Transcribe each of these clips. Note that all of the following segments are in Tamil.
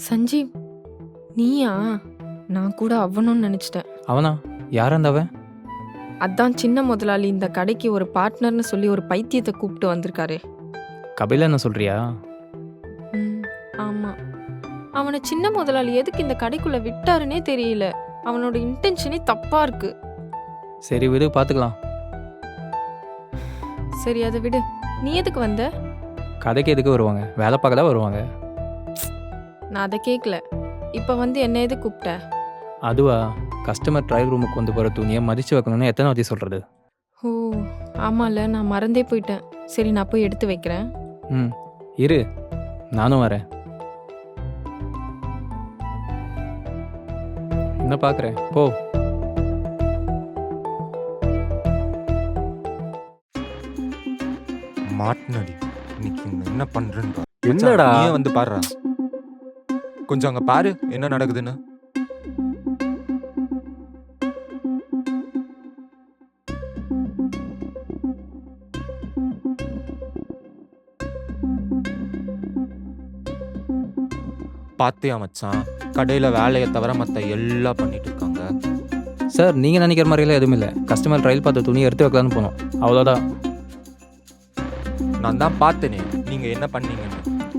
சஞ்சீவ், நீயா? நான் கூட அவனும் நினைச்சிட்டேன். அவனா? யார் அந்த அவன்? அதான் சின்ன முதலாளி இந்த கடைக்கு ஒரு பார்ட்னர்னு சொல்லி ஒரு பைத்தியத்தை கூப்பிட்டு வந்திருக்காரு. கபில என்ன சொல்றியா? ஆமா, அவனை சின்ன முதலாளி எதுக்கு இந்த கடைக்குள்ள விட்டாருன்னே தெரியல. அவனோட இன்டென்ஷனே தப்பா இருக்கு. சரி விடு, பார்த்துக்கலாம். சரி அதை விடு. நீ எதுக்கு வந்த? கதைக்கு எதுக்கு வருவாங்க? வேலை பார்க்க தான் வருவாங்க. நான் அதை கேட்கல. இப்போ வந்து என்ன எது கூப்பிட்ட? அதுவா, கஸ்டமர் ட்ரையல் ரூமுக்கு கொண்டு போகிற துணியை மதித்து வைக்கணும்னு எத்தனை வாட்டி சொல்கிறது? ஓ ஆமாம்ல, நான் மறந்தே போயிட்டேன். சரி, நான் போய் எடுத்து வைக்கிறேன். இரு, நானும் வரேன். என்ன பார்க்குறேன்? போ. மாட்டினடி இன்னைக்கு என்ன பண்றேன்னு பாரு. என்னடா நீயே வந்து பாருடா. கொஞ்சம் அங்க பாரு என்ன நடக்குதுன்னு. பாத்தியா மச்சான், கடையில வேலையை தவிர மத்த எல்லாம் பண்ணிட்டு இருக்காங்க. சார், நீங்கள் நினைக்கிற மாதிரிலாம் எதுவும் இல்லை. கஸ்டமர் ட்ரையல் பார்த்த துணியை எடுத்து வைக்கலான்னு போனோம், அவ்வளோதான். நான் தான் பார்த்தேனே நீங்க என்ன பண்ணீங்கன்னு.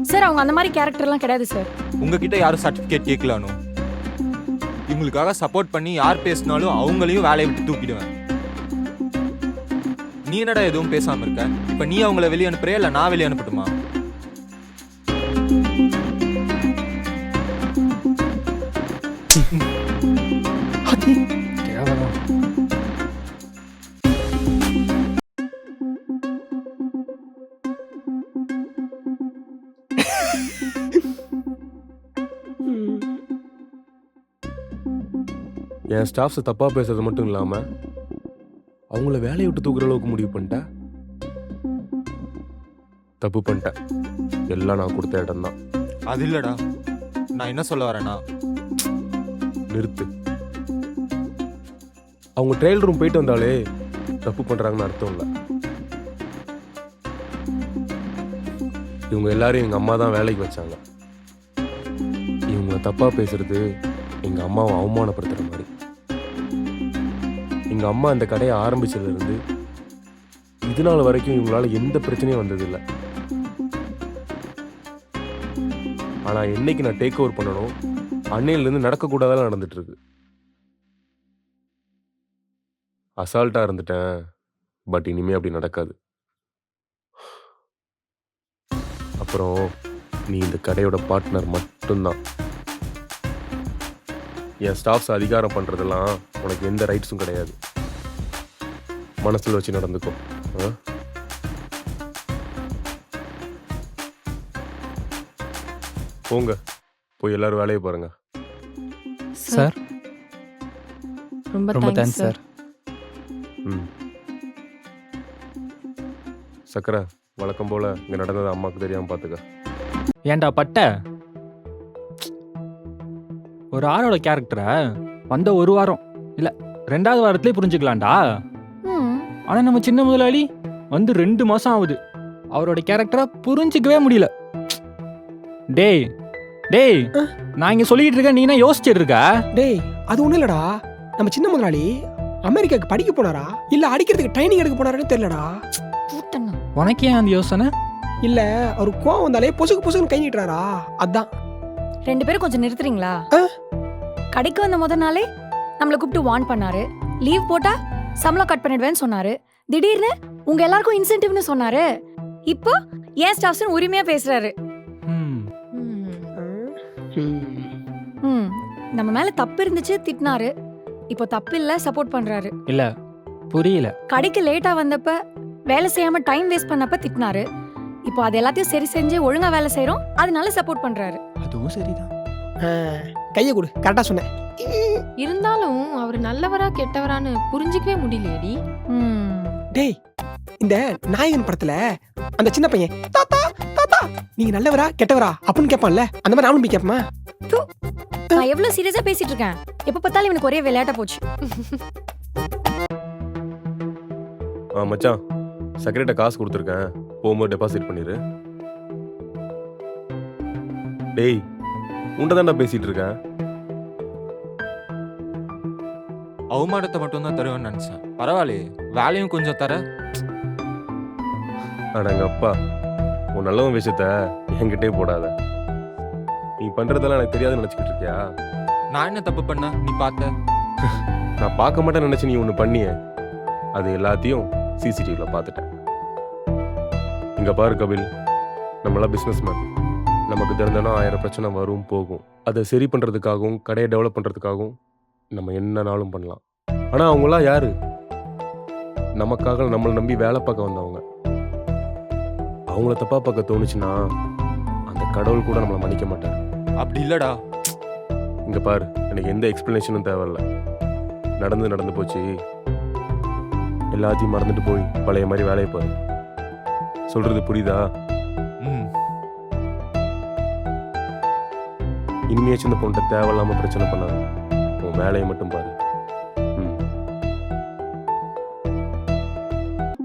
சார், அவங்க அந்த மாதிரி கேரக்டர்லாம் கிடையாது சார். உங்ககிட்ட யாரும் சர்டிஃபிகேட் கேட்கலானோ? இவங்களுக்காக சப்போர்ட் பண்ணி யார் பேசினாலும் அவங்களையும் வேலையை விட்டு தூக்கிடுவேன். நீ என்னடா எதுவும் பேசாம இருக்க? இப்ப நீ அவங்கள வெளியே அனுப்புறியா இல்ல நான் வெளியே அனுப்பட்டுமா? என் ஸ்டாஃப்ஸை தப்பா பேசுறது மட்டும் இல்லாம அவங்கள வேலையை விட்டு தூக்குற அளவுக்கு முடிவு பண்ணிட்டேன். தப்பு பண்ணிட்டேன். எல்லாம் நான் கொடுத்த இடம் தான். அது இல்லடா, நான் என்ன சொல்ல வரேன்னா, நிறுத்து. அவங்க ட்ரையல் ரூம் போயிட்டு வந்தாலே தப்பு பண்றாங்கன்னு அர்த்தம் இல்லை. இவங்க எல்லாரும் எங்க அம்மா தான் வேலைக்கு வச்சாங்க. இவங்க தப்பா பேசுறது எங்க அம்மாவை அவமானப்படுத்துற மாதிரி. எங்க அம்மா இந்த கடையை ஆரம்பிச்சதுல இருந்து இது நாள் வரைக்கும் இவங்களால எந்த பிரச்சனையும் வந்ததில்லை. ஆனா என்னைக்கு நான் டேக் ஓவர் பண்ணணும், அன்னையில இருந்து நடக்கக்கூடாதெல்லாம் நடந்துட்டு இருக்கு. அசால்ட்டா இருந்துட்டேன். பட் இனிமே அப்படி நடக்காது. அப்புறம் நீ இந்த கடையோட பார்ட்னர் மட்டும்தான். என் ஸ்டாஃப்ஸ் அதிகாரம் பண்றதெல்லாம் உனக்கு எந்த ரைட்ஸும் கிடையாது. மனசுல வச்சு நடந்துக்கோ. போங்க, போய் எல்லாரும் வேலையை பாருங்க. சார், ரொம்ப ரொம்ப தேங்க்ஸ் தேங்க்ஸ் சார். சார். சக்கரை, வழக்கம் போல இங்க நடந்தது அம்மாவுக்கு தெரியாம பாத்துக்க. ஏன்டா பட்ட? ஒரு ஆளோட கேரக்டரை வந்த ஒரு வாரம் இல்லை 2வது வாரத்திலே புரிஞ்சுக்கலாம்டா. ஆனால் நம்ம சின்ன முதலாளி வந்து 2 மாதம் ஆகுது. அவரோட கேரக்டரை புரிஞ்சிக்கவே முடியல. டேய் டேய், நான் இங்கே சொல்லிக்கிட்டு இருக்கேன், நீ என்ன யோசிச்சுட்டு இருக்க? டேய், அது ஒன்றும் இல்லடா. நம்ம சின்ன முதலாளி அமெரிக்காவுக்கு படிக்க போனாரா இல்லை அடிக்கிறதுக்கு ட்ரைனிங் எடுக்க போனாரான்னு தெரியலடா. உனக்கு ஏன் அந்த யோசனை? இல்லை, அவர் கோவம் வந்தாலே பொசுக்கு பொசுக்குன்னு கை நீட்டுறாரா, அதான். 2 பேரும் கொஞ்சம் நிறுத்துறீங்களா? கடைக்கு வந்த முத நாளே நம்மளை கூப்பிட்டு வார்ன் பண்ணாரு. லீவ் போட்டா சம்பளம் கட் பண்ணிடுவேன்னு சொன்னாரு. திடீர்னு உங்க எல்லாருக்கும் இன்சென்டிவ்னு சொன்னாரு. இப்போ ஏன் ஸ்டாஃப்ஸ் உரிமையா பேசுறாரு. நம்ம மேல தப்பு இருந்துச்சு திட்டினாரு. இப்போ தப்பு இல்ல சப்போர்ட் பண்றாரு. இல்ல, புரியல. கடைக்கு லேட்டா வந்தப்ப வேலை செய்யாம டைம் வேஸ்ட் பண்ணப்ப திட்டினாரு. இப்போ அது எல்லாத்தையும் சரி செஞ்சு ஒழுங்கா வேலை செய்யறோம், அதனால சப்போர்ட் பண்றாரு. அதுவும் சரிதான். கையை கொடு, கரெக்டா சொன்னேன். இருந்தாலும் அவர் நல்லவரா கெட்டவரான்னு புரிஞ்சிக்கவே முடியலையேடி. டேய், இந்த நாயகன் படத்துல அந்த சின்ன பையன் தாத்தா தாத்தா நீங்க நல்லவரா கெட்டவரா அப்படின்னு கேட்பான்ல, அந்த மாதிரி நானும் போய் கேட்பேமா? நான் எவ்வளவு சீரியஸா பேசிட்டு இருக்கேன். எப்ப பார்த்தாலும் இவனுக்கு ஒரே விளையாட்டா போச்சு. மச்சான், செக்ரட்டரி காசு கொடுத்துருக்கேன், போகும்போது டெபாசிட் பண்ணிடு. டேய் உன்ட்ட தான்டா பேசிட்டு இருக்கேன். அவமானத்தை மட்டும்தான் தருவேன்னு நினைச்சேன். பரவாயில்லையே, வேலையும் கொஞ்சம் தர. அடங்க அப்பா, உன் நல்லவன் விஷயத்த என்கிட்டே போடாத. நீ பண்றதெல்லாம் எனக்கு தெரியாதுன்னு நினைச்சுக்கிட்டு இருக்கியா? நான் என்ன தப்பு பண்ண நீ பார்த்த? நான் பார்க்க மாட்டேன்னு நினைச்சு நீ ஒன்று பண்ணிய, அது எல்லாத்தையும் சிசிடிவியில் பார்த்துட்டேன். இங்க பாரு கபில், நம்மளாம் பிஸ்னஸ்மேன். நமக்கு திறந்தாலும் 1000 பிரச்சனை வரும் போகும். அதை சரி பண்ணுறதுக்காகவும் கடையை டெவலப் பண்ணுறதுக்காகவும் நம்ம என்னனாலும் பண்ணலாம். ஆனால் அவங்களாம் யாரு? நமக்காக நம்மளை நம்பி வேலை பார்க்க வந்தவங்க. அவங்கள தப்பா பார்க்க தோணுச்சுன்னா அந்த கடவுள் கூட நம்மளை மன்னிக்க மாட்டார். அப்படி இல்லடா. இங்க பாரு, எனக்கு எந்த எக்ஸ்பிளனேஷனும் தேவையில்ல. நடந்து போச்சு, எல்லாத்தையும் மறந்துட்டு போய் பழைய மாதிரி வேலையை பாரு. சொல்றது புரியுதா? ம். இனிமேச்சும் இந்த பொண்ணை தேவையில்லாம பிரச்சனை பண்ணாது. உன் வேலையை மட்டும் பாரு. ம்.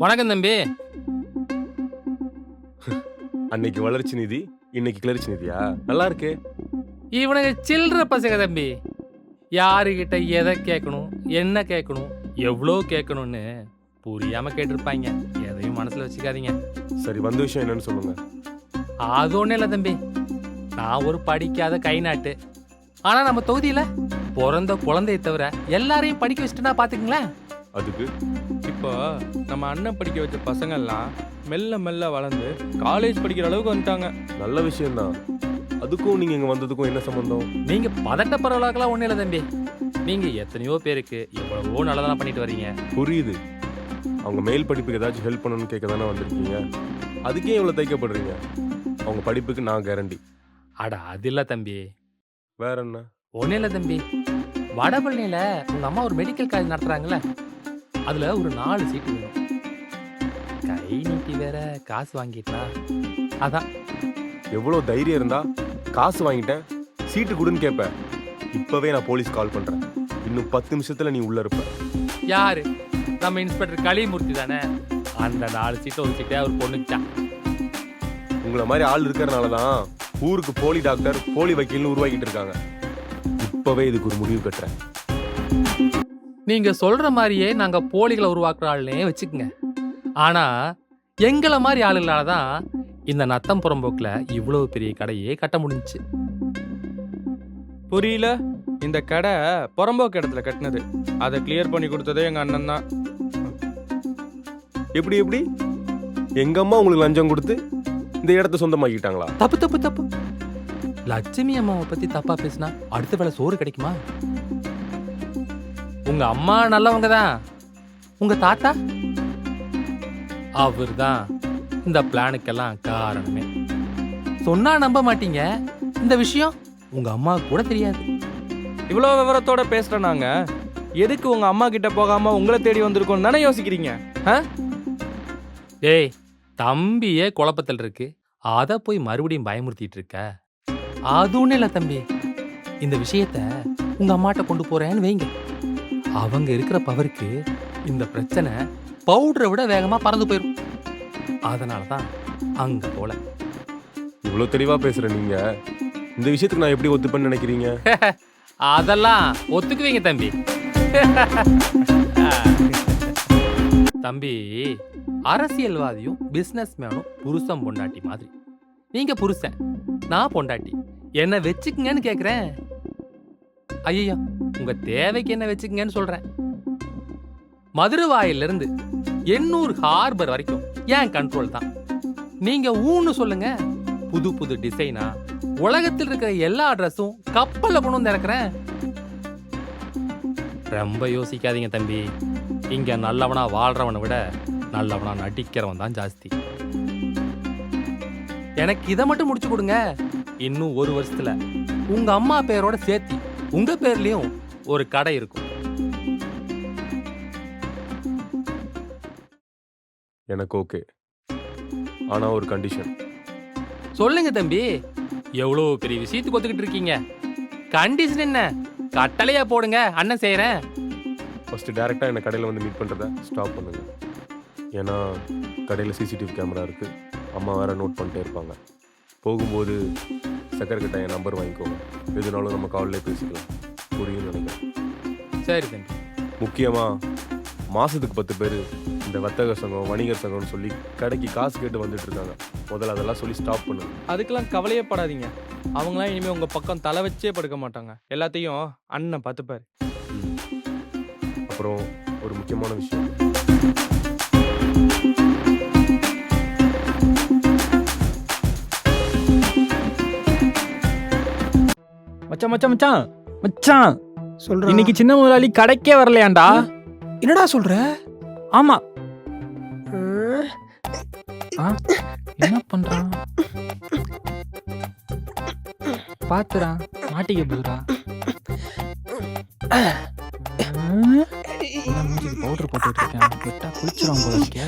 வணக்கம் தம்பி. அன்னைக்கு வளர்ச்சி நிதி, இன்னைக்கு கிளர்ச்சி நிதியா? நல்லா இருக்கே. இவனுக்கு சில்லற பசங்க தம்பி. யாருக்கிட்ட எதை கேட்கணும், என்ன கேட்கணும், எவ்வளோ கேட்கணும்னு புரியாம கேட்டிருப்பாங்க. எதையும் மனசுல வச்சுக்காதீங்க. சரி, வந்த விஷயம் என்னன்னு சொல்லுங்க. அது ஒன்றும் இல்லை தம்பி. நான் ஒரு படிக்காத கை நாட்டு. ஆனா நம்ம தொகுதியில பிறந்த குழந்தையை தவிர எல்லாரையும் படிக்க வச்சுட்டுனா பாத்துக்கங்களேன். அதுக்கு இப்போ நம்ம அண்ணன் படிக்க வச்ச பசங்கள்லாம் மெல்ல மெல்ல வளர்ந்து காலேஜ் படிக்கிற அளவுக்கு வந்துட்டாங்க. நல்ல விஷயம்தான். அதுக்கும் நீங்க இங்க வந்ததுக்கும் என்ன சம்பந்தம்? நீங்க பதட்டப்படுறவளாக்கெல்லாம் ஒன்றும் இல்லை தம்பி. நீங்க எத்தனையோ பேருக்கு எவ்வளவோ நல்லதெல்லாம் பண்ணிட்டு வர்றீங்க. புரியுது. அவங்க மேல் படிப்புக்கு ஏதாச்சும் ஹெல்ப் பண்ணணும்னு கேட்க தானே வந்திருக்கீங்க. அதுக்கே இவ்வளோ தைக்கப்படுறீங்க. அவங்க படிப்புக்கு நான் கேரண்டி. அட அது இல்லை தம்பி. வேற என்ன? ஒன்றும் இல்லை தம்பி. வடபழனியில் உங்க அம்மா ஒரு மெடிக்கல் காலேஜ் நடத்துறாங்கல்ல, அதுல ஒரு 4 சீட்டு வேணும். கை நீட்டி வேற காசு வாங்கிட்டா. அதான். எவ்வளோ தைரியம் இருந்தா காசு வாங்கிட்டேன் சீட்டு கொடுன்னு கேட்பேன். இப்பவே நான் போலீஸ் கால் பண்றேன். இன்னும் 10 நிமிஷத்துல நீ உள்ள இருப்ப. யாரு? நம்ம இன்ஸ்பெக்டர் கலிமூர்த்தி தானே. அந்த 4 சீட்டை ஒதுக்கிட்டே அவர் பொண்ணுச்சான். உங்களை மாதிரி ஆள் இருக்கிறனால தான் ஊருக்கு போலி டாக்டர், போலி வக்கீல்னு உருவாக்கிட்டு இருக்காங்க. இப்பவே இதுக்கு ஒரு முடிவு கட்டுறேன். நீங்க சொல்ற மாதிரியே நாங்க போலிகளை உருவாக்குற ஆளுனே வச்சுக்கோங்க. ஆனா எங்களை மாதிரி ஆளுங்களால தான் இந்த நத்தம் புறம்போக்குல இவ்வளவு பெரிய கடையே கட்ட முடிஞ்சுச்சு. புரியல? இந்த கடை புறம்போக்கு இடத்துல கட்டினது. அதை கிளியர் பண்ணி கொடுத்ததே எங்க அண்ணன் தான். எப்படி எங்க அம்மா உங்களுக்கு லஞ்சம் கொடுத்து இந்த இடத்த சொந்தமாக்கிட்டாங்களா? தப்பு தப்பு தப்பு. லட்சுமி அம்மாவை பத்தி தப்பா பேசினா அடுத்த வேளை சோறு கிடைக்குமா? உங்க அம்மா நல்லவங்க தான். உங்க தாத்தா அவர் தான் இந்த பிளானுக்கெல்லாம் காரணமே. சொன்னா நம்ப மாட்டீங்க. இந்த விஷயம் உங்க அம்மாவுக்கு கூட தெரியாது. இவ்வளோ விவரத்தோட பேசுற நாங்க எதுக்கு உங்க அம்மா கிட்ட போகாம உங்களை தேடி வந்திருக்கோம் தானே யோசிக்கிறீங்க? டேய், தம்பியே குழப்பத்தில் இருக்கு. அதை போய் மறுபடியும் பயமுறுத்திட்டு இருக்க. அது ஒன்றும் இல்லை தம்பி. இந்த விஷயத்த உங்க அம்மாட்ட கொண்டு போறேன்னு வைங்க. அவங்க இருக்கிற பவருக்கு இந்த பிரச்சனை பவுடரை விட வேகமா பறந்து போயிடும். அதனால தான் அங்க போல. இவ்வளவு தெளிவா பேசுற நீங்க இந்த விஷயத்துக்கு நான் எப்படி ஒத்துப்பேன்னு நினைக்கிறீங்க? அதெல்லாம் ஒத்துக்குவீங்க தம்பி. தம்பி, அரசியல்வாதியும் பிசினஸ் மேனும் புருஷன் பொண்டாட்டி மாதிரி. நீங்க புருஷன், நான் பொண்டாட்டி. என்ன வச்சுக்குங்கன்னு கேக்குறேன். ஐயோ, உங்க தேவைக்கு என்ன வச்சுக்குங்கன்னு சொல்றேன். மதுரவாயில இருந்து எண்ணூர் ஹார்பர் வரைக்கும் ஏன் கண்ட்ரோல் தான். நீங்க ஊன்னு சொல்லுங்க. புது புது டிசைனா உலகத்தில் இருக்கிற எல்லா அட்ரஸும் கப்பல்ல கொண்டு வந்து இறக்குறேன். ரொம்ப யோசிக்காதீங்க தம்பி. இங்க நல்லவனா வாழ்றவனை விட நல்லவனா நடிக்கிறவன் தான் ஜாஸ்தி. எனக்கு இதை மட்டும் முடிச்சு கொடுங்க. இன்னும் 1 வருஷத்துல உங்க அம்மா பேரோட சேர்த்து உங்க பேர்லயும் ஒரு கடை இருக்கும். எனக்கு ஓகே. ஆனா ஒரு கண்டிஷன். சொல்லுங்க தம்பி. எவ்வளவு பெரிய விஷயத்துக்கு ஒத்துக்கிட்டு இருக்கீங்க. கண்டிஷன் என்ன? கட்டளையா போடுங்க, அண்ணன் செய்யறேன். ஃபர்ஸ்ட் டைரக்டா என்ன கடையில் வந்து மீட் பண்றத ஸ்டாப் பண்ணுங்க. ஏன்னா கடையில் சிசிடிவி கேமரா இருக்கு. அம்மா வேற நோட் பண்ணிட்டே இருப்பாங்க. போகும்போது சக்கரை கிட்ட என் நம்பர் வாங்கிக்கோங்க. எதுனாலும் நம்ம காலிலே பேசிக்கலாம். புரியும்னு நினைக்கிறேன். சரி தம்பி. முக்கியமாக மாதத்துக்கு 10 பேர் இந்த வர்த்தக சங்கம் வணிகர் சங்கம்னு சொல்லி கடைக்கு காசு கேட்டு வந்துட்டு இருக்காங்க. முதல்ல அதெல்லாம் சொல்லி ஸ்டாப் பண்ணுங்க. அதுக்கெல்லாம் கவலையே படாதீங்க. அவங்களாம் இனிமேல் உங்கள் பக்கம் தலை வச்சே படுக்க மாட்டாங்க. எல்லாத்தையும் அண்ணன் பார்த்துப்பாரு. அப்புறம் ஒரு முக்கியமான விஷயம், மச்சான் மச்சான் மச்சான் மச்சான், சொல்றேன். இன்னைக்கு சின்ன முதலாளி கடைக்கே வரலையாண்டா? என்னடா சொல்ற? ஆமா. ம், என்ன பண்றான்? பாத்துடா, மாட்டிக்க போதுடா. பவுடர் போட்டுட்டு இருக்கேன், விட்டா குளிச்சிடும் போல இருக்கே.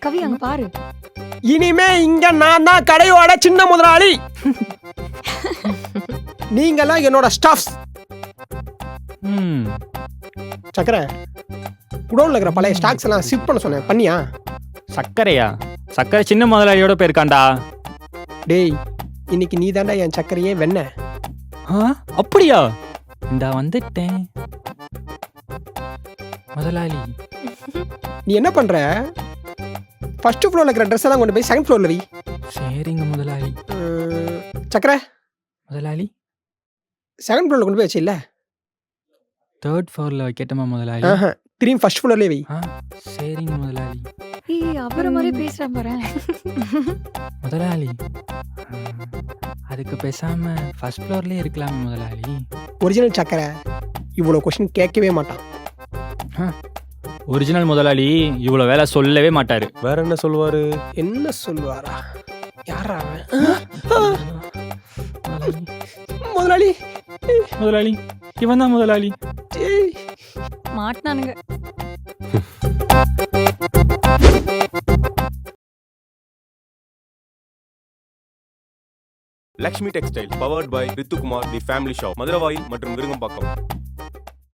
கவி அங்க பாரு. இனிமே இங்க நான் தான் கடையோட சின்ன முதலாளி. நீங்கெல்லாம் என்னோட ஸ்டாஃப்ஸ். ம், சக்கரை, குடோன்ல இருக்கிற பழைய ஸ்டாக்ஸ் எல்லாம் ஷிஃப்ட் பண்ண சொன்னேன், பண்ணியா? சக்கரையா? சக்கரை சின்ன முதலாளியோட போயிருக்காண்டா. டேய், இன்னைக்கு நீ தாண்டா என் சக்கரையே வெண்ண. அப்படியா? இந்தா வந்துட்டேன் முதலாளி. நீ என்ன பண்ற? ஃபர்ஸ்ட் ஃப்ளோர்ல இருக்கிற ட்ரெஸ் எல்லாம் கொண்டு போய் செகண்ட் ஃப்ளோர்ல வை. சரிங்க முதலாளி. சக்கரை, முதலாளி செகண்ட் ஃப்ளோர்ல கொண்டு போய் வச்சு இல்ல? 3rd ஃப்ளோர்ல வைக்கட்டுமா முதலாளி? திரும்பி ஃபர்ஸ்ட் ஃப்ளோர்லயே வை. சரிங்க முதலாளி. ஏய், அவர மாதிரி பேசுறான் பாரு. முதலாளி, அதுக்கு பேசாம ஃபர்ஸ்ட் ஃப்ளோர்லயே இருக்கலாமே முதலாளி. ஒரிஜினல் சக்கரை இவ்வளவு கொஸ்டின் கேட்கவே மாட்டான். ஒரிஜினல் முதலாளி இவ்வளவு வேலை சொல்லவே மாட்டாரு. வேற என்ன சொல்லுவாரு? என்ன சொல்லுவாரா? யாரா அவன்? முதலாளி, முதலாளி இவன் தான் முதலாளி. ஏய், மாட்டினானுங்க. Lakshmi textile powered by Ritukumar the family shop, Maduravoyal மற்றும் விருங்கம்பாக்கம்.